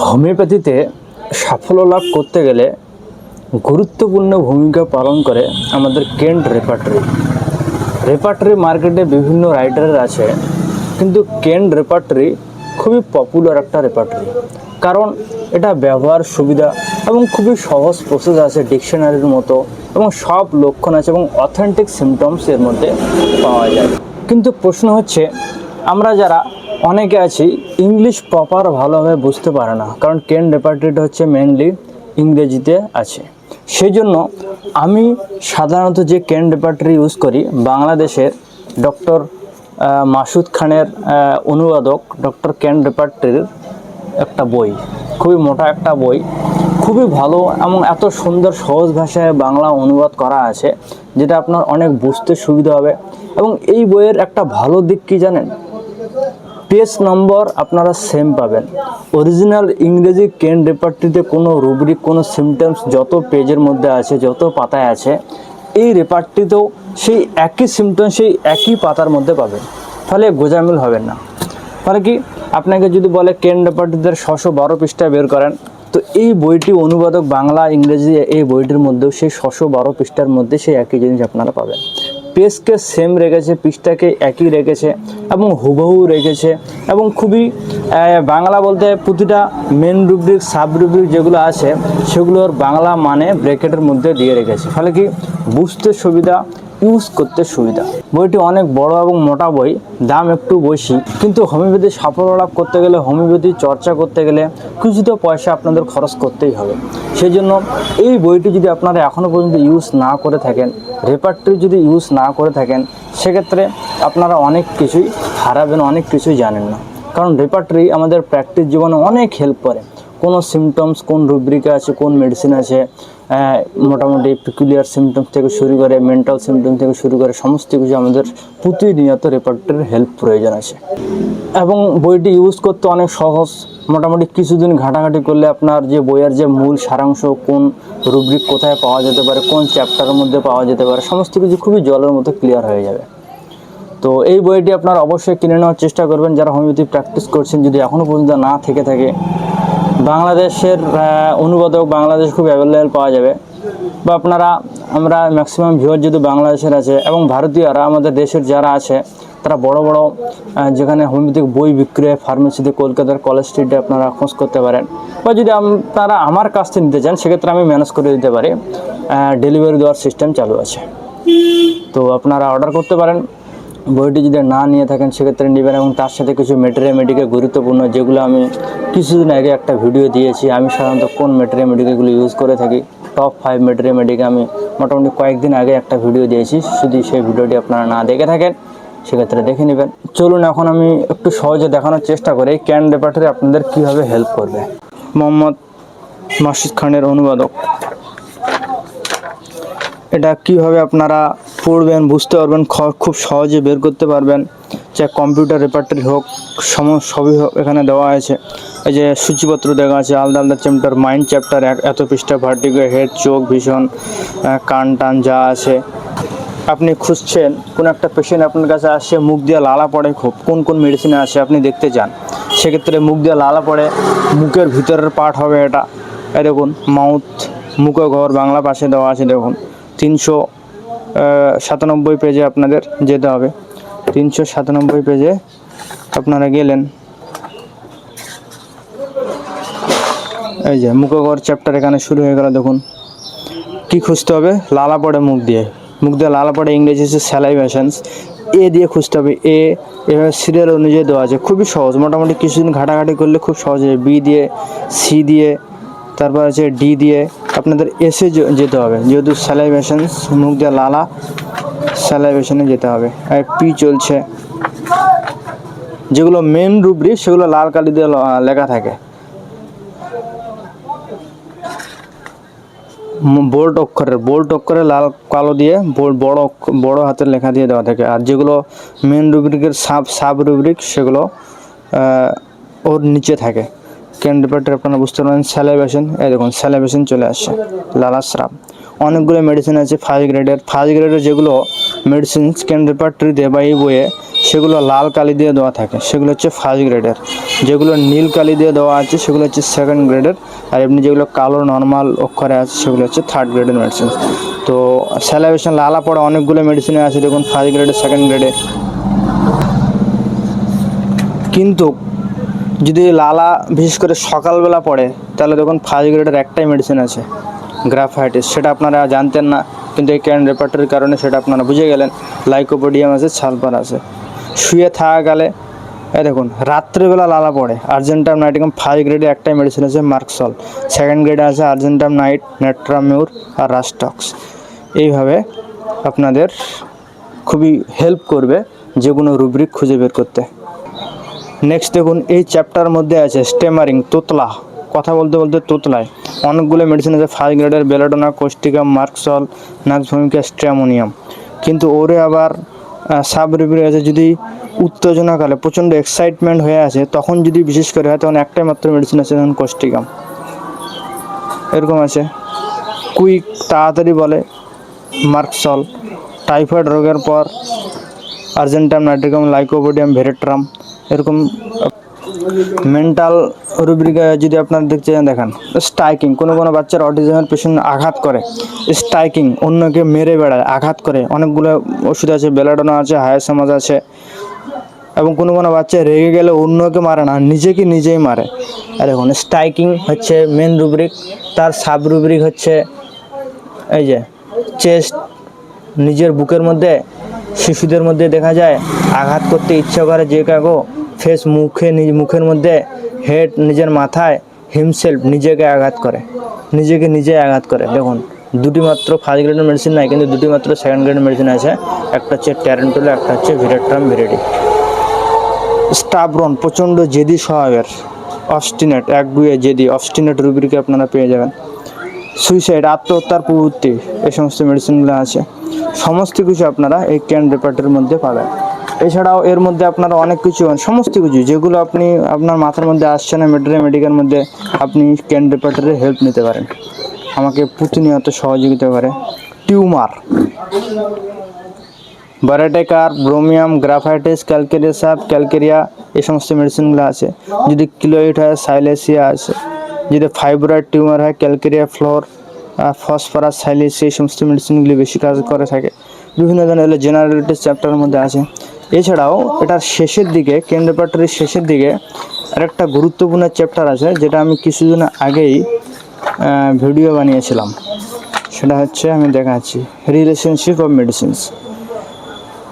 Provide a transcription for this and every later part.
হোমিওপ্যাথিতে সাফল্য লাভ করতে গেলে গুরুত্বপূর্ণ ভূমিকা পালন করে আমাদের কেন্ট রেপার্টরি। রেপার্টরি মার্কেটে বিভিন্ন রাইটারের আছে, কিন্তু কেন্ট রেপার্টরি খুবই পপুলার একটা রেপার্টরি, কারণ এটা ব্যবহার সুবিধা এবং খুবই সহজ প্রসেস আছে ডিকশনারির মতো, এবং সব লক্ষণ আছে এবং অথেন্টিক সিমটমস এর মধ্যে পাওয়া যায়। কিন্তু প্রশ্ন হচ্ছে, আমরা যারা অনেকে আছি ইংলিশ প্রপার ভালোভাবে বুঝতে পারে না, কারণ কেন্ট রেপার্টরিটা হচ্ছে মেনলি ইংরেজিতে আছে। সেই জন্য আমি সাধারণত যে কেন্ট রেপার্টরি ইউজ করি, বাংলাদেশের ডক্টর মাসুদ খানের অনুবাদক ডক্টর কেন্ট রেপার্টরির একটা বই, খুবই মোটা একটা বই, খুবই ভালো এবং এত সুন্দর সহজ ভাষায় বাংলা অনুবাদ করা আছে, যেটা আপনার অনেক বুঝতে সুবিধা হবে। এবং এই বইয়ের একটা ভালো দিক কি জানেন? পেজ নম্বর আপনারা সেম পাবেন। অরিজিনাল ইংরেজি কেন্ট রেপার্টরিতে কোনো রুব্রিক, কোনো সিমটমস যত পেজের মধ্যে আছে, যত পাতায় আছে, এই রেপার্টরিতেও সেই একই সিমটম সেই একই পাতার মধ্যে পাবেন, ফলে গোজামিল হবেন না। ফলে কি, আপনাকে যদি বলে কেন্ট রেপার্টরিতে 612 পৃষ্ঠা বের করেন, তো এই বইটি অনুবাদক বাংলা ইংরেজি এই বইটির মধ্যেও সেই 612 পৃষ্ঠার মধ্যে সেই একই জিনিস আপনারা পাবেন। পেজকে সেম রেখেছে, পৃষ্ঠাকে একই রেখেছে এবং হুবহু রেখেছে, এবং খুবই বাংলা বলতে প্রতিটা মেন রুব্রিক সাব রুব্রিক যেগুলো আছে সেগুলোর বাংলা মানে ব্র্যাকেটের মধ্যে দিয়ে রেখেছে, ফলে কি বুঝতে সুবিধা, ইউজ করতে সুবিধা। বইটি অনেক বড় এবং মোটা বই, দাম একটু বেশি, কিন্তু হোমিওপ্যাথি সাফল্য লাভ করতে গেলে, হোমিওপ্যাথি চর্চা করতে গেলে কিছু তো পয়সা আপনাদের খরচ করতেই হবে। সেই জন্য এই বইটি যদি আপনারা এখনও পর্যন্ত ইউজ না করে থাকেন, রেপার্টরি যদি ইউজ না করে থাকেন, সেক্ষেত্রে আপনারা অনেক কিছুই হারাবেন, অনেক কিছুই জানেন না। কারণ রেপার্টরি আমাদের প্র্যাকটিস জীবনে অনেক হেল্প করে। কোনো সিমটমস কোন রুব্রিকে আছে, কোন মেডিসিন আছে, মোটামুটি পিকুলিয়ার সিমটমস থেকে শুরু করে মেন্টাল সিমটম থেকে শুরু করে সমস্ত কিছু আমাদের প্রতিনিয়ত রেপার্টরির হেল্প প্রয়োজন আছে। এবং বইটি ইউজ করতে অনেক সহজ। মোটামুটি কিছুদিন ঘাটাঘাটি করলে আপনার যে বইয়ের যে মূল সারাংশ, কোন রুব্রিক কোথায় পাওয়া যেতে পারে, কোন চ্যাপ্টারের মধ্যে পাওয়া যেতে পারে, সমস্ত কিছু খুবই জলের মতো ক্লিয়ার হয়ে যাবে। তো এই বইটি আপনারা অবশ্যই কিনে নেওয়ার চেষ্টা করবেন যারা হোমিওপ্যাথি প্র্যাকটিস করছেন, যদি এখনও পর্যন্ত না থেকে থাকে। বাংলাদেশের অনুবাদক বাংলাদেশ খুব অ্যাভেলেবেল পাওয়া যাবে, বা আমরা ম্যাক্সিমাম ভিউয়ার যদি বাংলাদেশের আছে, এবং ভারতীয়রা আমাদের দেশের যারা আছে তারা বড় বড় যেখানে হোমিওপ্যাথিক বই বিক্রি হয় ফার্মেসিতে, কলকাতার কলেজ স্ট্রিটে আপনারা খোঁজ করতে পারেন, বা যদি আপনারা আমার কাছ থেকে নিতে চান সেক্ষেত্রে আমি ম্যানেজ করে দিতে পারি, ডেলিভারি দেওয়ার সিস্টেম চালু আছে। তো আপনারা অর্ডার করতে পারেন। বইটি যদি না নিয়ে থাকেন সেক্ষেত্রে নেবেন, এবং তার সাথে কিছু মেটেরিয়াল গুরুত্বপূর্ণ, যেগুলো আমি কিছুদিন আগে একটা ভিডিও দিয়েছি। আমি সাধারণত কোন মেটেরিয়াল ইউজ করে থাকি, টপ 5 মেটেরিয়াল আমি মোটামুটি কয়েকদিন আগে একটা ভিডিও দিয়েছি। যদি সেই ভিডিওটি আপনারা না দেখে থাকেন সেক্ষেত্রে দেখে নেবেন। চলুন এখন আমি একটু সহজে দেখানোর চেষ্টা করি কেন্ট রেপার্টরি আপনাদের কীভাবে হেল্প করবে। মোহাম্মদ মাসুদ খানের অনুবাদক, এটা কীভাবে আপনারা পড়বেন, বুঝতে পারবেন, খুব সহজে বের করতে পারবেন। চাই কম্পিউটার রেপার্টরি হোক, সবই হোক, এখানে দেওয়া আছে। এই যে সূচিপত্র দেওয়া আছে, আলাদা আলাদা চ্যাপ্টার, মাইন্ড চ্যাপ্টার এত পৃষ্ঠা, ভার্টিগো, হেড, চোখ, ভিশন, কান টান যা আছে। আপনি খুঁজছেন কোন একটা পেশেন্ট আপনার কাছে আসছে, মুখ দিয়ে লালা পড়ে, খুব কোন কোন মেডিসিনে আসে আপনি দেখতে চান, সেক্ষেত্রে মুখ দিয়ে লালা পড়ে, মুখের ভিতরের পার্ট হবে এটা। এই দেখুন মাউথ, মুখঘর বাংলা পাশে দেওয়া আছে। দেখুন 397 পেজে আপনাদের যেতে হবে। 397 পেজে আপনারা গেলেন, এই যে মুখঘর চ্যাপ্টার এখানে শুরু হয়ে গেল। দেখুন কি খুঁজতে হবে, লালা পড়ে মুখ দিয়ে লালা পড়ে, ইংরেজি হচ্ছে স্যালাইভেশনস, এ দিয়ে খুঁজতে হবে। এভাবে সিরিয়াল অনুযায়ী দেওয়া আছে, খুবই সহজ। মোটামুটি কিছুদিন ঘাটাঘাটি করলে খুব সহজ হবে। বি দিয়ে, সি দিয়ে, তারপর আছে ডি দিয়ে আপনাদের এসে যেতে হবে, যেহেতু স্যালাইভেশনস, মুখ দিয়ে লালা, স্যালাইভেশনে যেতে হবে। আর পি চলছে, যেগুলো মেন রুব্রিক সেগুলো লাল কালি দিয়ে লেখা থাকে, বোল্ড অক্ষরে লাল কালো দিয়ে বড় হাতের লেখা দিয়ে দেওয়া থাকে। আর যেগুলো মেন রুব্রিকের সাব রুব্রিক সেগুলো ওর নিচে থাকে। কেন্ট রেপার্টরি আপনারা বুঝতে পারবেন। স্যালাইভেশন, এই দেখুন স্যালাইভেশন চলে আসছে, লালা স্রাব। অনেকগুলো মেডিসিন আছে ফার্স্ট গ্রেডের যেগুলো মেডিসিন কেন রেপার্টরিতে বা এই বইয়ে সেগুলো লাল কালি দিয়ে দেওয়া থাকে, সেগুলো হচ্ছে ফার্স্ট গ্রেডের। যেগুলো নীল কালি দিয়ে দেওয়া আছে সেগুলো হচ্ছে সেকেন্ড গ্রেডের। আর এমনি যেগুলো কালো নর্মাল অক্ষরে আছে সেগুলো হচ্ছে থার্ড গ্রেডের মেডিসিন। তো স্যালাইভেশন লালা পড়া অনেকগুলো মেডিসিনে আছে, দেখুন ফার্স্ট গ্রেডে সেকেন্ড গ্রেডে। কিন্তু যদি লালা বিশেষ করে সকালবেলা পড়ে তাহলে দেখুন ফার্স্ট গ্রেডের একটাই মেডিসিন আছে, গ্রাফাইটিস। সেটা আপনারা জানতেন না, কিন্তু এই ক্যান রেপার্টরির কারণে সেটা আপনারা বুঝে গেলেন। লাইকোপোডিয়াম আছে, সালফার আছে। শুয়ে থাকা গেলে এই দেখুন রাত্রেবেলা লালা পড়ে, আর্জেন্টাম নাইটিকাম ফার্স্ট গ্রেডে একটাই মেডিসিন আছে মার্কসল, সেকেন্ড গ্রেডে আছে আর্জেন্টাম নাইট, নেট্রামিউর আর রাস্টক্স। এইভাবে আপনাদের খুবই হেল্প করবে যে কোনো রুব্রিক খুঁজে বের করতে। নেক্সট দেখুন এই চ্যাপ্টার মধ্যে আছে স্টেমারিং, তোতলা, কথা বলতে বলতে তোতলায়। অনেকগুলো মেডিসিন আছে ফার্স্ট গ্রেডের, বেলাডোনা, কোস্টিকাম, মার্কসল, নাক্সভূমিকা, স্ট্র্যামোনিয়াম। কিন্তু ওরে আবার সাব রুব্রিক আছে, যদি উত্তেজনাকালে প্রচণ্ড এক্সাইটমেন্ট হয়ে আছে তখন যদি বিশেষ করে হয় তখন একটাই মাত্র মেডিসিন আছে, যেমন কোস্টিকাম। এরকম আছে কুইক, তাড়াতাড়ি বলে, মার্কসল। টাইফয়েড রোগের পর আর্জেন্টাম নাইট্রিকাম, লাইকোপোডিয়াম, ভেরেট্রাম। এরকম মেন্টাল রুব্রিকে যদি আপনারা দেখছেন, দেখেন স্ট্রাইকিং, কোনো কোনো বাচ্চার অটিজমের পেশেন্ট আঘাত করে, স্ট্রাইকিং অন্যকে মেরে বেড়ায়, আঘাত করে। অনেকগুলো ওষুধ আছে, বেলাডোনা আছে, হায়াসামাজ আছে। এবং কোনো কোনো বাচ্চা রেগে গেলে অন্যকে মারে না, নিজেকে নিজেই মারে। আর দেখুন স্ট্রাইকিং হচ্ছে মেন রুব্রিক, তার সাব রুব্রিক হচ্ছে এই যে চেস্ট, নিজের বুকের মধ্যে। শিশুদের মধ্যে দেখা যায় আঘাত করতে ইচ্ছা করে যে কাগো, ফেস, মুখের মধ্যে, হেড, নিজের মাথায়, হিমসেলফ, নিজেকে আঘাত করে, নিজেকে নিজে আঘাত করে। দেখুন দুটি মাত্র ফার্স্ট গ্রেডের মেডিসিন নাই, কিন্তু দুটি মাত্র সেকেন্ড গ্রেডের মেডিসিন আছে, একটা হচ্ছে ট্যারেন্টুলা, একটা হচ্ছে ভিরেট্রাম ভিরেডি। স্টাবরন, প্রচণ্ড জেদি স্বভাবের, অবস্টিনেট, একগুঁয়ে জেদি, অবস্টিনেট রুব্রিকে আপনারা পেয়ে যাবেন। সুইসাইড, আত্মহত্যার প্রবৃত্তি, এই সমস্ত মেডিসিনগুলো আছে। সমস্ত কিছু আপনারা এই ক্যান রেপার্টের মধ্যে পাবেন। এছাড়াও এর মধ্যে আপনারা অনেক কিছু, সমস্ত কিছু যেগুলো আপনি আপনার মাথার মধ্যে আসছে না মেডিকেলের মধ্যে, আপনি ক্যান রেপার্টারের হেল্প নিতে পারেন, আমাকে প্রতিনিয়ত সহযোগিতা করে। টিউমার, বারেটেকার, ব্রোমিয়াম, গ্রাফাইটিস, ক্যালকেরিয়া সাপ, ক্যালকেরিয়া, এই সমস্ত মেডিসিনগুলো আছে। যদি কিলোইড হয় সাইলেসিয়া আছে, যদি ফাইব্রয়েড টিউমার হয় ক্যালকেরিয়া ফ্লোর, ফসফরাস, সাইলেসিয়া, এই সমস্ত মেডিসিনগুলি বেশি কাজ করে থাকে। বিভিন্ন ধরনের হলো জেনারেলিটিস চ্যাপ্টারের মধ্যে আছে। এছাড়াও এটার শেষের দিকে, কেন রেপার্টরির শেষের দিকে আরেকটা গুরুত্বপূর্ণ চ্যাপ্টার আছে, যেটা আমি কিছুদিন আগেই ভিডিও বানিয়েছিলাম। সেটা হচ্ছে, আমি দেখাচ্ছি, রিলেশনশিপ অফ মেডিসিনস।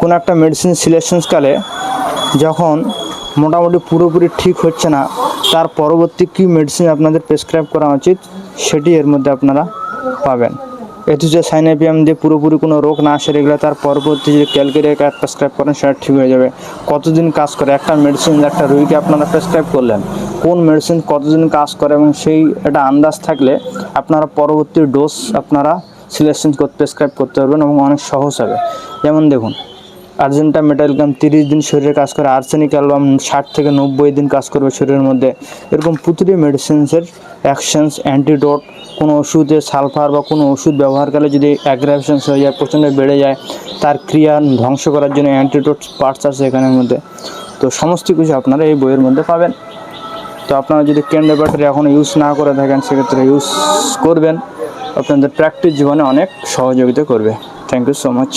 কোনো একটা মেডিসিন সিলেকশনকালে যখন মোটামুটি পুরোপুরি ঠিক হচ্ছে না, তার পরবর্তী কী মেডিসিন আপনাদের প্রেসক্রাইব করা উচিত সেটি এর মধ্যে আপনারা পাবেন। এথুজে সাইনেপিয়াম দিয়ে পুরোপুরি কোনো রোগ না আসে এগুলো, তার পরবর্তী যে ক্যালকেরিয়া প্রেসক্রাইব করেন সেটা ঠিক হয়ে যাবে। কতদিন কাজ করে একটা মেডিসিন, একটা রোগীকে আপনারা প্রেসক্রাইব করলেন, কোন মেডিসিন কতদিন কাজ করে, এবং সেই একটা আন্দাজ থাকলে আপনারা পরবর্তী ডোজ আপনারা সিলেকশন প্রেসক্রাইব করতে পারবেন এবং অনেক সহজ হবে। যেমন দেখুন আর্জেন্টাম মেটালকাম 30 দিন শরীরে কাজ করে, আর্সেনিক অ্যালবাম 60 থেকে 90 দিন কাজ করবে শরীরের মধ্যে। এরকম প্রতিটি মেডিসিনসের অ্যাকশনস, অ্যান্টিডোট, কোনো ওষুধে সালফার বা কোনো ওষুধ ব্যবহারকালে যদি অ্যাগ্রাভেশনস হয়ে যায়, প্রচণ্ড বেড়ে যায়, তার ক্রিয়া ধ্বংস করার জন্য অ্যান্টিডোট পার্টস আছে এখানের মধ্যে। তো সমস্ত কিছু আপনারা এই বইয়ের মধ্যে পাবেন। তো আপনারা যদি ক্যান রেপার্টরি এখন ইউজ না করে থাকেন সেক্ষেত্রে ইউজ করবেন, আপনাদের প্র্যাকটিস জীবনে অনেক সহযোগিতা করবে। Thank you so much.